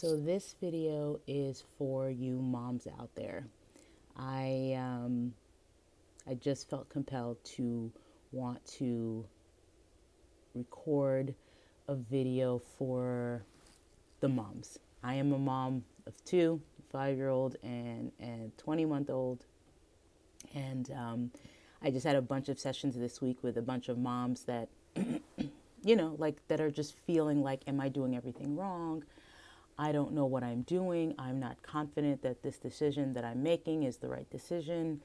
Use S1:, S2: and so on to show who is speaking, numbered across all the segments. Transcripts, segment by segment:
S1: So this video is for you moms out there. I um, I just felt compelled to want to record a video for the moms. I am a mom of two, 5-year-old and 20-month-old, and I just had a bunch of sessions this week with a bunch of moms that like that are just feeling like, am I doing everything wrong? I don't know what I'm doing. I'm not confident that this decision that I'm making is the right decision.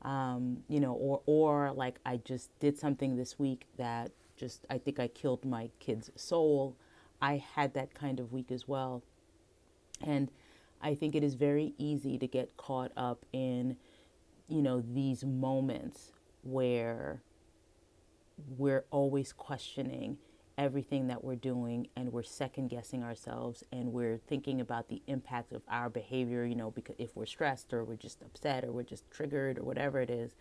S1: Or like I just did something this week that just, I think I killed my kid's soul. I had that kind of week as well. And I think it is very easy to get caught up in, these moments where we're always questioning everything that we're doing, and we're second guessing ourselves, and we're thinking about the impact of our behavior, because if we're stressed or we're just upset or we're just triggered or whatever it is,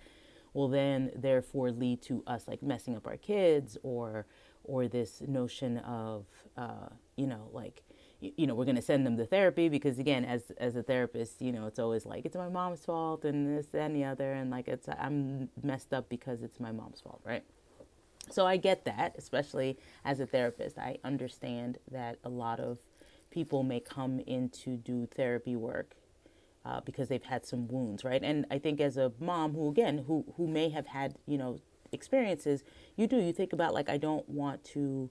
S1: will then therefore lead to us like messing up our kids, or this notion of we're going to send them to therapy because, again, as a therapist, it's always like, it's my mom's fault and this that, and the other, and like I'm messed up because it's my mom's fault, right? So I get that, especially as a therapist. I understand that a lot of people may come in to do therapy work because they've had some wounds, right? And I think as a mom who, again, who may have had, experiences, you think about, like, I want to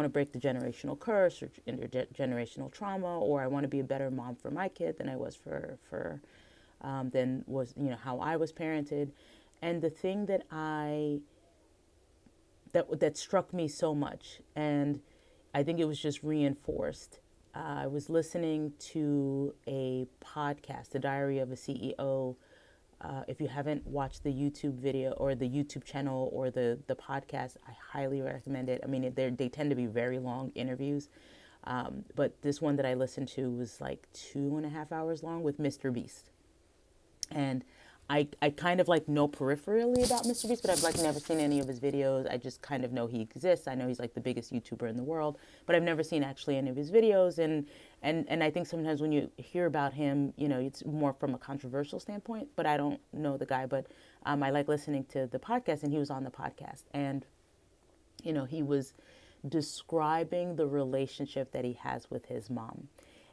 S1: break the generational curse or intergenerational trauma, or I want to be a better mom for my kid than I was than was, how I was parented. And the thing that struck me so much, and I think it was just reinforced. I was listening to a podcast, The Diary of a CEO. If you haven't watched the YouTube video or the YouTube channel or the podcast, I highly recommend it. I mean, they tend to be very long interviews, but this one that I listened to was like 2.5 hours long with Mr. Beast. And I kind of like know peripherally about Mr. Beast, but I've like never seen any of his videos. I just kind of know he exists. I know he's like the biggest YouTuber in the world, but I've never seen actually any of his videos. And I think sometimes when you hear about him, it's more from a controversial standpoint, but I don't know the guy. But I like listening to the podcast, and he was on the podcast. And, he was describing the relationship that he has with his mom.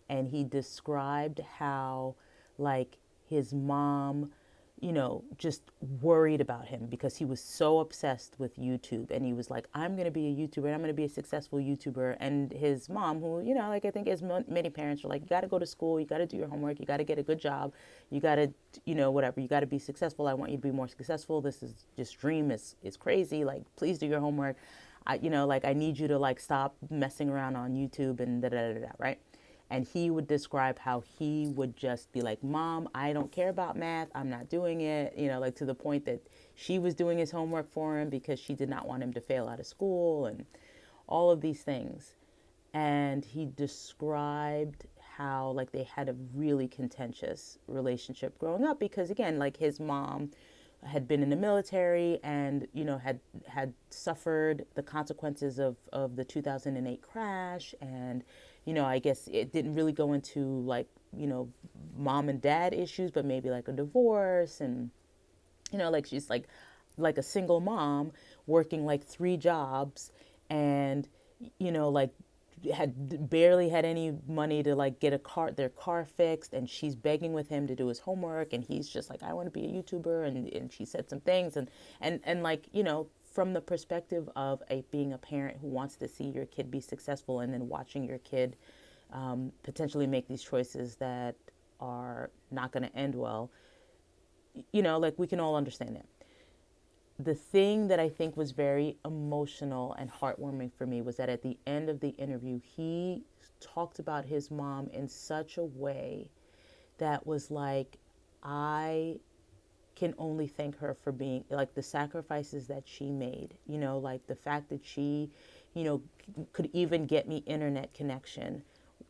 S1: And he described how, like, his mom, just worried about him because he was so obsessed with YouTube. And he was like, I'm going to be a YouTuber, and I'm going to be a successful YouTuber. And his mom, who, like, I think as many parents are like, you got to go to school, you got to do your homework, you got to get a good job, you got to, whatever, you got to be successful. I want you to be more successful. This is just dream is crazy. Like, please do your homework. I need you to like stop messing around on YouTube and da da da da, right? And he would describe how he would just be like, Mom, I don't care about math. I'm not doing it. Like, to the point that she was doing his homework for him because she did not want him to fail out of school and all of these things. And he described how, like, they had a really contentious relationship growing up because, again, like, his mom had been in the military and, had suffered the consequences of the 2008 crash. And, I guess it didn't really go into like, mom and dad issues, but maybe like a divorce. And, like, she's like a single mom working like 3 jobs, and, like, had barely had any money to like get their car fixed, and she's begging with him to do his homework, and he's just like, I want to be a YouTuber. And she said some things, and like, from the perspective of being a parent who wants to see your kid be successful, and then watching your kid potentially make these choices that are not going to end well, like, we can all understand that. The thing that I think was very emotional and heartwarming for me was that at the end of the interview, he talked about his mom in such a way that was like, I can only thank her for being like the sacrifices that she made, like the fact that she, could even get me internet connection,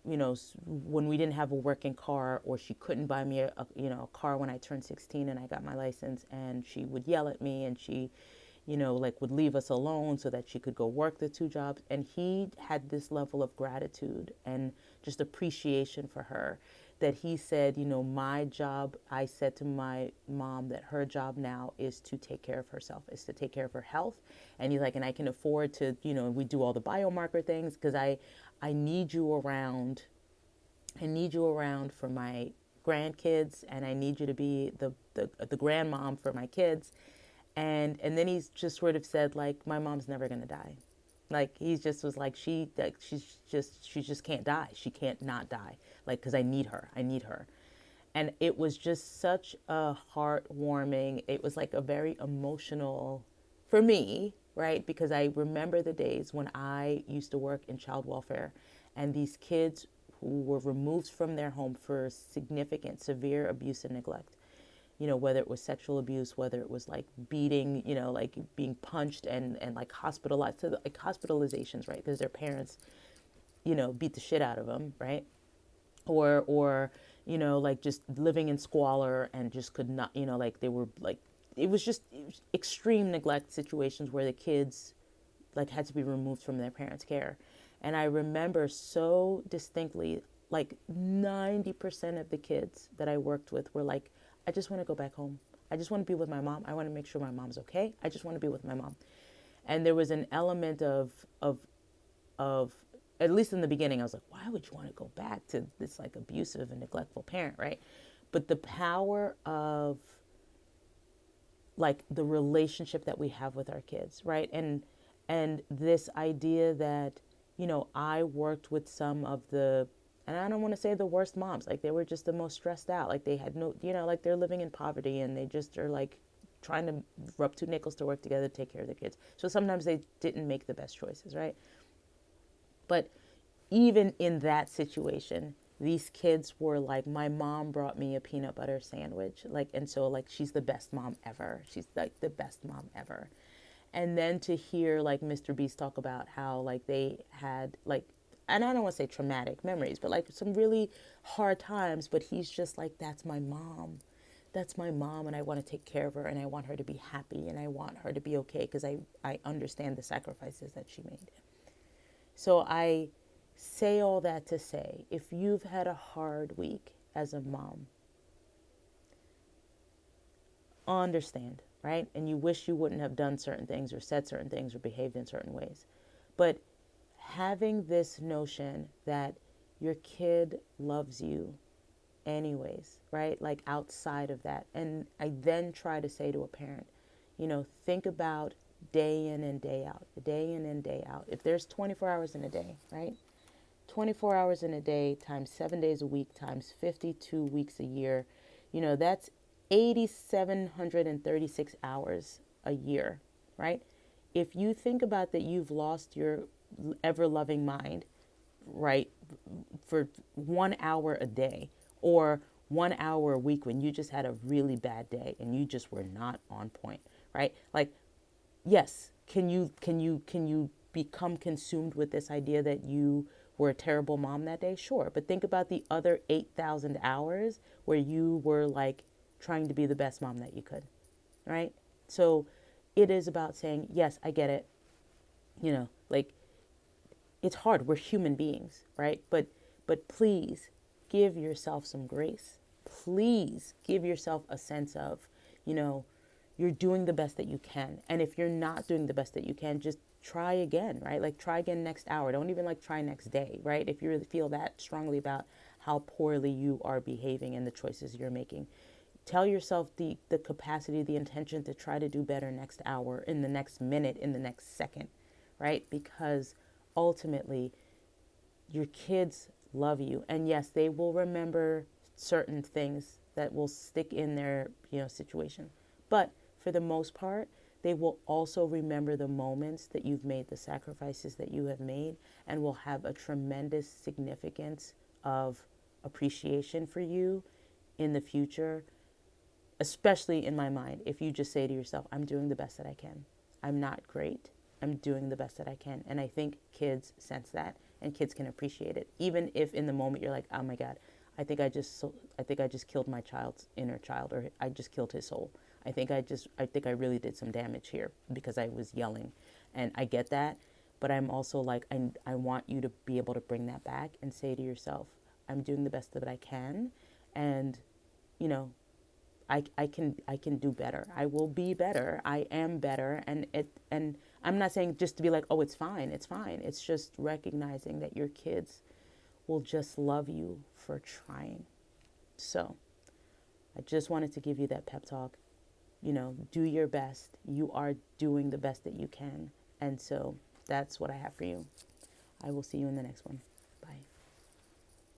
S1: when we didn't have a working car, or she couldn't buy me a car when I turned 16 and I got my license, and she would yell at me, and she, like would leave us alone so that she could go work the two jobs. And he had this level of gratitude and just appreciation for her that he said, my job, I said to my mom that her job now is to take care of herself, is to take care of her health. And he's like, and I can afford to, we do all the biomarker things because I need you around. I need you around for my grandkids, and I need you to be the grandmom for my kids. And then he's just sort of said, like, my mom's never gonna die. Like, he just was like, she just can't die. She can't not die. Like, because I need her. I need her. And it was just such a heartwarming, it was like a very emotional for me, right? Because I remember the days when I used to work in child welfare, and these kids who were removed from their home for significant, severe abuse and neglect, whether it was sexual abuse, whether it was like beating, like being punched and like hospitalized, so like hospitalizations, right? Because their parents, beat the shit out of them, right? Or like just living in squalor and just could not, like they were like, it was just extreme neglect situations where the kids like had to be removed from their parents' care. And I remember so distinctly, like 90% of the kids that I worked with were like, I just want to go back home. I just want to be with my mom. I want to make sure my mom's okay. I just want to be with my mom. And there was an element of at least in the beginning, I was like, why would you want to go back to this like abusive and neglectful parent, right? But the power of like the relationship that we have with our kids, right? And this idea that, I worked with some of the, and I don't want to say the worst moms, like they were just the most stressed out. Like they had no, like they're living in poverty and they just are like trying to rub two nickels to work together to take care of their kids. So sometimes they didn't make the best choices, right? But even in that situation, these kids were like, my mom brought me a peanut butter sandwich. Like, and so like, she's the best mom ever. She's like the best mom ever. And then to hear like Mr. Beast talk about how like they had like, and I don't want to say traumatic memories, but like some really hard times, but he's just like, that's my mom. That's my mom, and I want to take care of her, and I want her to be happy, and I want her to be okay because I understand the sacrifices that she made. So I say all that to say, if you've had a hard week as a mom, understand, right? And you wish you wouldn't have done certain things or said certain things or behaved in certain ways. But having this notion that your kid loves you anyways, right? Like outside of that. And I then try to say to a parent, think about day in and day out, day in and day out. If there's 24 hours in a day, right? 24 hours in a day times 7 days a week times 52 weeks a year, that's 8,736 hours a year, right? If you think about that, you've lost your ever loving mind, right, for 1 hour a day or 1 hour a week when you just had a really bad day and you just were not on point, right? Like, yes, can you become consumed with this idea that you were a terrible mom that day? Sure. But think about the other 8,000 hours where you were like trying to be the best mom that you could, right? So it is about saying, yes, I get it. Like it's hard. We're human beings, right? But please give yourself some grace. Please give yourself a sense of, you're doing the best that you can. And if you're not doing the best that you can, just try again, right? Like try again next hour. Don't even like try next day, right? If you really feel that strongly about how poorly you are behaving and the choices you're making, tell yourself the capacity, the intention to try to do better next hour, in the next minute, in the next second, right? Because ultimately your kids love you. And yes, they will remember certain things that will stick in their, situation. But for the most part, they will also remember the moments that you've made, the sacrifices that you have made, and will have a tremendous significance of appreciation for you in the future, especially in my mind, if you just say to yourself, I'm doing the best that I can. I'm not great. I'm doing the best that I can. And I think kids sense that, and kids can appreciate it. Even if in the moment you're like, oh my God, I think I just killed my child's inner child, or I just killed his soul. I think I really did some damage here because I was yelling, and I get that, but I'm also like, I want you to be able to bring that back and say to yourself, I'm doing the best that I can, and you know, I can do better. I will be better. I am better, and I'm not saying just to be like, oh, it's fine, it's fine. It's just recognizing that your kids will just love you for trying. So I just wanted to give you that pep talk. Do your best. You are doing the best that you can. And so that's what I have for you. I will see you in the next one. Bye.